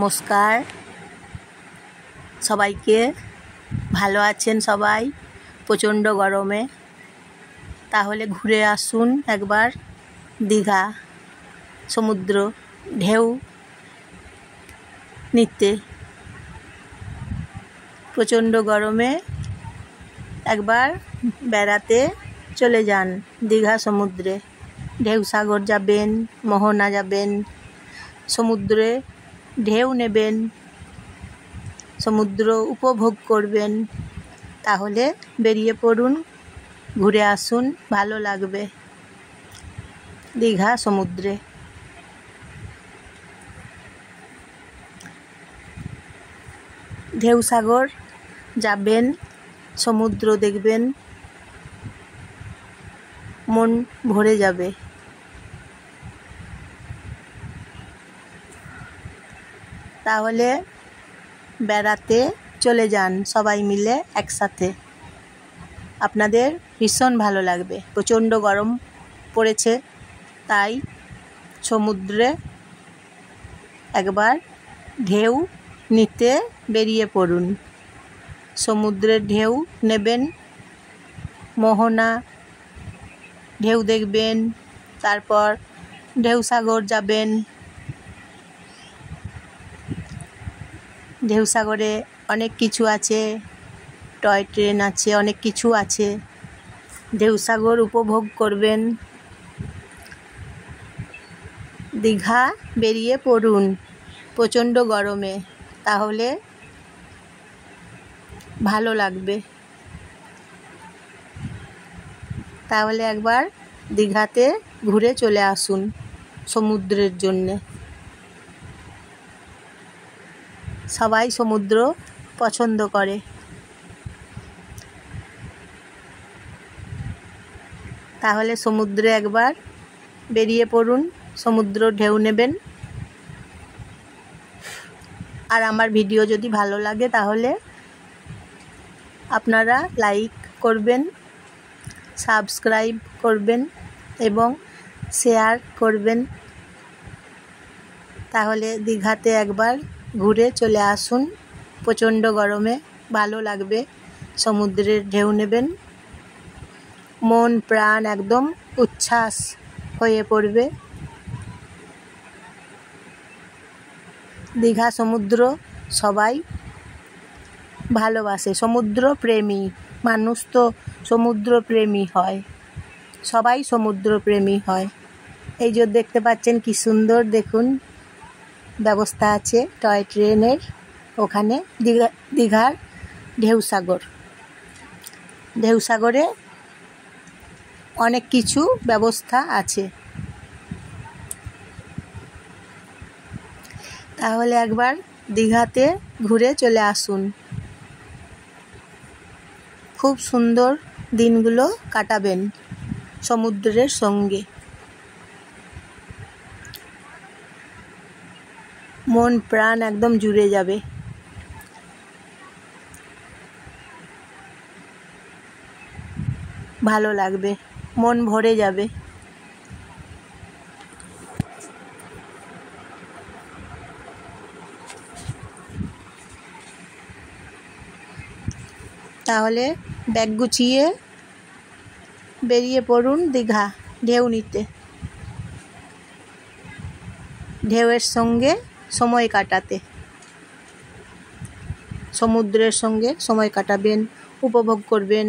নমস্কার সবাইকে। ভালো আছেন সবাই? প্রচণ্ড গরমে তাহলে ঘুরে আসুন একবার দীঘা সমুদ্র ঢেউ নিতে। প্রচণ্ড গরমে একবার বেড়াতে চলে যান দীঘা সমুদ্রে। ঢেউসাগর যাবেন, মোহনা যাবেন, সমুদ্রে ঢেউ নেবেন, সমুদ্র উপভোগ করবেন। তাহলে বেরিয়ে পড়ুন, ঘুরে আসুন, ভালো লাগবে দীঘা সমুদ্রে। ঢেউসাগর যাবেন, সমুদ্র দেখবেন, মন ভরে যাবে। তাহলে বেড়াতে চলে যান সবাই মিলে একসাথে, আপনাদের ভীষণ ভালো লাগবে। প্রচণ্ড গরম পড়েছে, তাই সমুদ্রে একবার ঢেউ নিতে বেরিয়ে পড়ুন। সমুদ্রের ঢেউ নেবেন, মোহনা ঢেউ দেখবেন, তারপর ঢেউসাগর যাবেন। ঢেউসাগরে অনেক কিছু আছে, টয় ট্রেন আছে, অনেক কিছু আছে। ঢেউসাগর উপভোগ করবেন। দীঘা বেরিয়ে পড়ুন প্রচণ্ড গরমে, তাহলে ভালো লাগবে। তাহলে একবার দীঘাতে ঘুরে চলে আসুন সমুদ্রের জন্যে। সবাই সমুদ্র পছন্দ করে। তাহলে সমুদ্রে একবার বেরিয়ে পড়ুন, সমুদ্র ঢেউ নেবেন। আর আমার ভিডিও যদি ভালো লাগে তাহলে আপনারা লাইক করবেন, সাবস্ক্রাইব করবেন এবং শেয়ার করবেন। তাহলে দীঘাতে একবার ঘুরে চলে আসুন প্রচণ্ড গরমে, ভালো লাগবে। সমুদ্রের ঢেউ নেবেন, মন প্রাণ একদম উচ্ছ্বাস হয়ে পড়বে। দীঘা সমুদ্র সবাই ভালোবাসে, সমুদ্র প্রেমী মানুষ তো সমুদ্র প্রেমী হয়, সবাই সমুদ্র প্রেমী হয়। এই যে দেখতে পাচ্ছেন কি সুন্দর, দেখুন ব্যবস্থা আছে টয় ট্রেনের ওখানে। দীঘার ঢেউসাগর, ঢেউসাগরে অনেক কিছু ব্যবস্থা আছে। তাহলে একবার দীঘাতে ঘুরে চলে আসুন, খুব সুন্দর দিনগুলো কাটাবেন সমুদ্রের সঙ্গে। মন প্রাণ একদম জুড়ে যাবে। ভালো লাগবে, মন ভরে যাবে। তাহলে ব্যাগ গুছিয়ে বেরিয়ে পড়ুন দীঘা ঢেউ নিতে, ঢেউয়ের সঙ্গে সময় কাটাতে। সমুদ্রের সঙ্গে সময় কাটাবেন, উপভোগ করবেন।